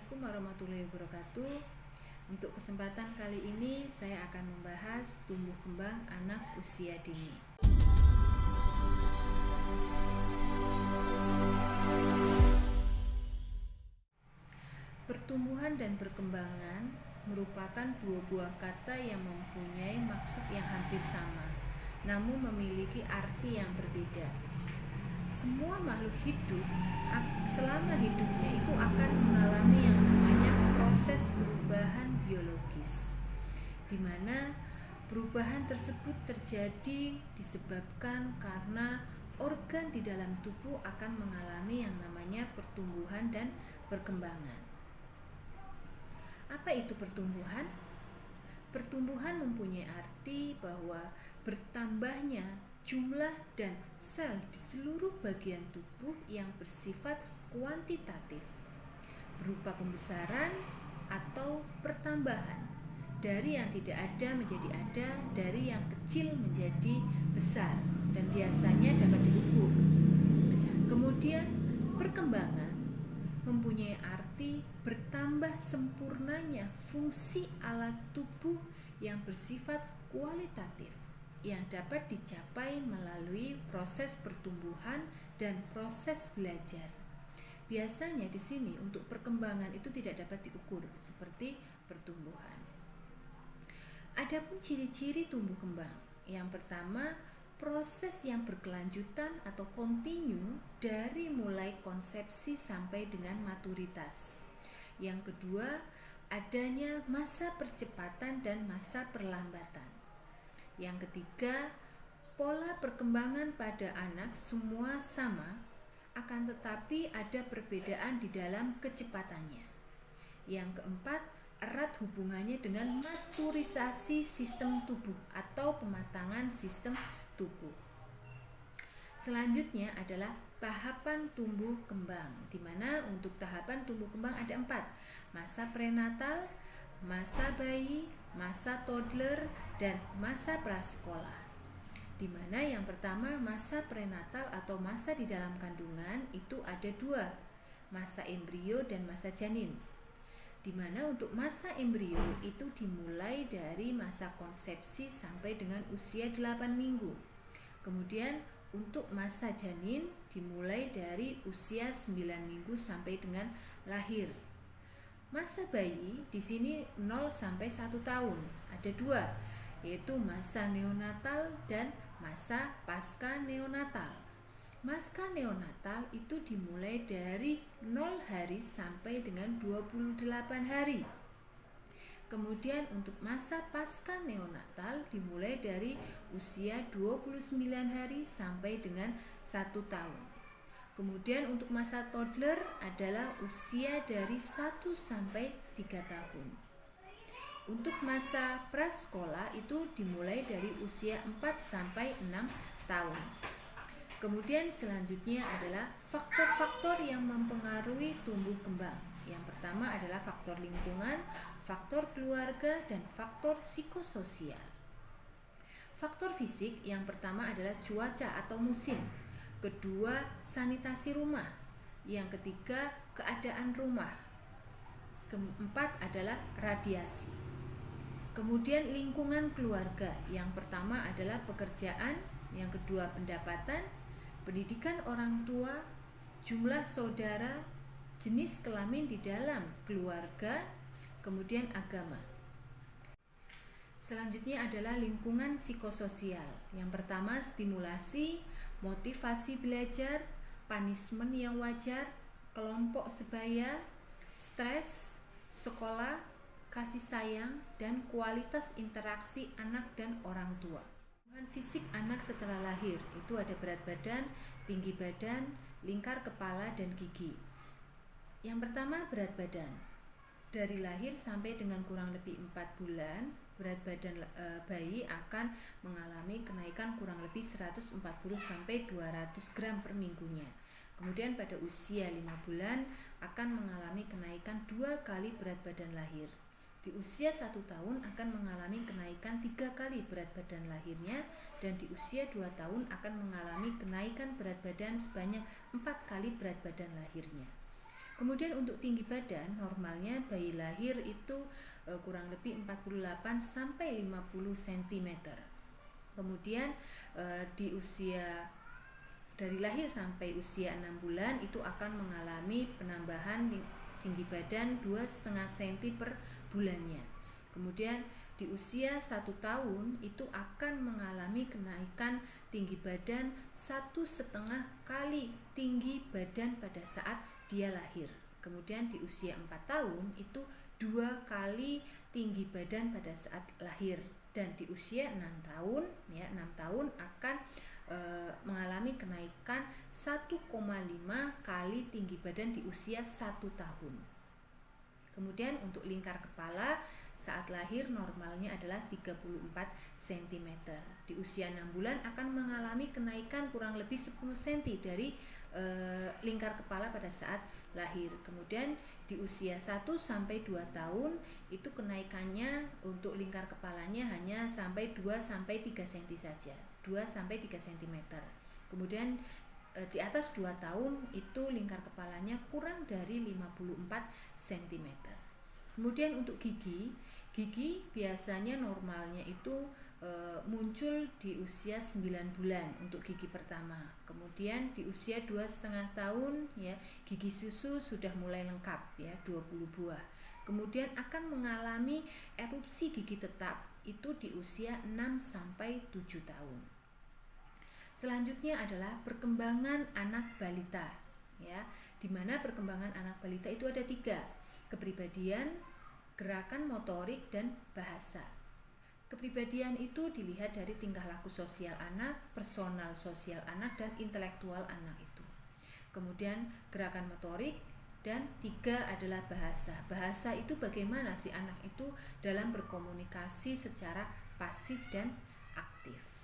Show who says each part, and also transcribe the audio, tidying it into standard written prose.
Speaker 1: Assalamualaikum warahmatullahi wabarakatuh. Untuk kesempatan kali ini saya akan membahas tumbuh kembang anak usia dini. Pertumbuhan dan perkembangan merupakan dua buah kata yang mempunyai maksud yang hampir sama, namun memiliki arti yang berbeda. Semua makhluk hidup selama hidupnya itu akan mengalami yang namanya proses perubahan biologis, di mana perubahan tersebut terjadi disebabkan karena organ di dalam tubuh akan mengalami yang namanya pertumbuhan dan perkembangan. Apa itu pertumbuhan? Pertumbuhan mempunyai arti bahwa bertambahnya jumlah dan sel di seluruh bagian tubuh yang bersifat kuantitatif, berupa pembesaran atau pertambahan dari yang tidak ada menjadi ada, dari yang kecil menjadi besar, dan biasanya dapat diukur. Kemudian perkembangan mempunyai arti bertambah sempurnanya fungsi alat tubuh yang bersifat kualitatif yang dapat dicapai melalui proses pertumbuhan dan proses belajar. Biasanya di sini untuk perkembangan itu tidak dapat diukur seperti pertumbuhan. Adapun ciri-ciri tumbuh kembang. Yang pertama, proses yang berkelanjutan atau kontinu dari mulai konsepsi sampai dengan maturitas. Yang kedua, adanya masa percepatan dan masa perlambatan. Yang ketiga, pola perkembangan pada anak semua sama, akan tetapi ada perbedaan di dalam kecepatannya. Yang keempat, erat hubungannya dengan maturisasi sistem tubuh atau pematangan sistem tubuh. Selanjutnya adalah tahapan tumbuh kembang, di mana untuk tahapan tumbuh kembang ada 4: masa prenatal, masa bayi, masa toddler, dan masa prasekolah. Di mana yang pertama, masa prenatal atau masa di dalam kandungan itu ada 2, masa embrio dan masa janin. Di mana untuk masa embrio itu dimulai dari masa konsepsi sampai dengan usia 8 minggu. Kemudian untuk masa janin dimulai dari usia 9 minggu sampai dengan lahir. Masa bayi di sini 0 sampai 1 tahun. Ada 2, yaitu masa neonatal dan masa pasca neonatal. Masa neonatal itu dimulai dari 0 hari sampai dengan 28 hari. Kemudian untuk masa pasca neonatal dimulai dari usia 29 hari sampai dengan 1 tahun. Kemudian untuk masa toddler adalah usia dari 1 sampai 3 tahun. Untuk masa prasekolah itu dimulai dari usia 4 sampai 6 tahun. Kemudian selanjutnya adalah faktor-faktor yang mempengaruhi tumbuh kembang. Yang pertama adalah faktor lingkungan, faktor keluarga, dan faktor psikososial. Faktor fisik yang pertama adalah cuaca atau musim. Kedua, sanitasi rumah. Yang ketiga, keadaan rumah. Keempat adalah radiasi. Kemudian lingkungan keluarga. Yang pertama adalah pekerjaan, yang kedua pendapatan, pendidikan orang tua, jumlah saudara, jenis kelamin di dalam keluarga, kemudian agama. Selanjutnya adalah lingkungan psikososial. Yang pertama, stimulasi, motivasi belajar, punishment yang wajar, kelompok sebaya, stres, sekolah, kasih sayang, dan kualitas interaksi anak dan orang tua. Perkembangan fisik anak setelah lahir itu ada berat badan, tinggi badan, lingkar kepala, dan gigi. Yang pertama, berat badan. Dari lahir sampai dengan kurang lebih 4 bulan, berat badan bayi akan mengalami kenaikan kurang lebih 140 sampai 200 gram per minggunya. Kemudian pada usia 5 bulan akan mengalami kenaikan 2 kali berat badan lahir. Di usia 1 tahun akan mengalami kenaikan 3 kali berat badan lahirnya, dan di usia 2 tahun akan mengalami kenaikan berat badan sebanyak 4 kali berat badan lahirnya. Kemudian untuk tinggi badan, normalnya bayi lahir itu kurang lebih 48 sampai 50 cm. Kemudian di usia dari lahir sampai usia 6 bulan itu akan mengalami penambahan tinggi badan 2,5 cm per bulannya. Kemudian di usia 1 tahun itu akan mengalami kenaikan tinggi badan 1,5 kali tinggi badan pada saat dia lahir. Kemudian di usia 4 tahun itu 2 kali tinggi badan pada saat lahir. Dan di usia 6 tahun, 6 tahun akan mengalami kenaikan 1,5 kali tinggi badan di usia 1 tahun. Kemudian untuk lingkar kepala saat lahir normalnya adalah 34 cm. Di usia 6 bulan akan mengalami kenaikan kurang lebih 10 cm dari lingkar kepala pada saat lahir. Kemudian di usia 1 sampai 2 tahun itu kenaikannya untuk lingkar kepalanya hanya sampai 2 sampai 3 cm saja. 2 sampai 3 cm. Kemudian di atas 2 tahun itu lingkar kepalanya kurang dari 54 cm. Kemudian untuk gigi biasanya normalnya itu muncul di usia 9 bulan untuk gigi pertama. Kemudian di usia 2,5 tahun gigi susu sudah mulai lengkap 20 buah. Kemudian akan mengalami erupsi gigi tetap itu di usia 6 sampai 7 tahun. Selanjutnya adalah perkembangan anak balita di mana perkembangan anak balita itu ada 3: kepribadian, gerakan motorik, dan bahasa. Kepribadian itu dilihat dari tingkah laku sosial anak, personal sosial anak, dan intelektual anak itu. Kemudian gerakan motorik, dan 3 adalah bahasa. Bahasa itu bagaimana si anak itu dalam berkomunikasi secara pasif dan aktif.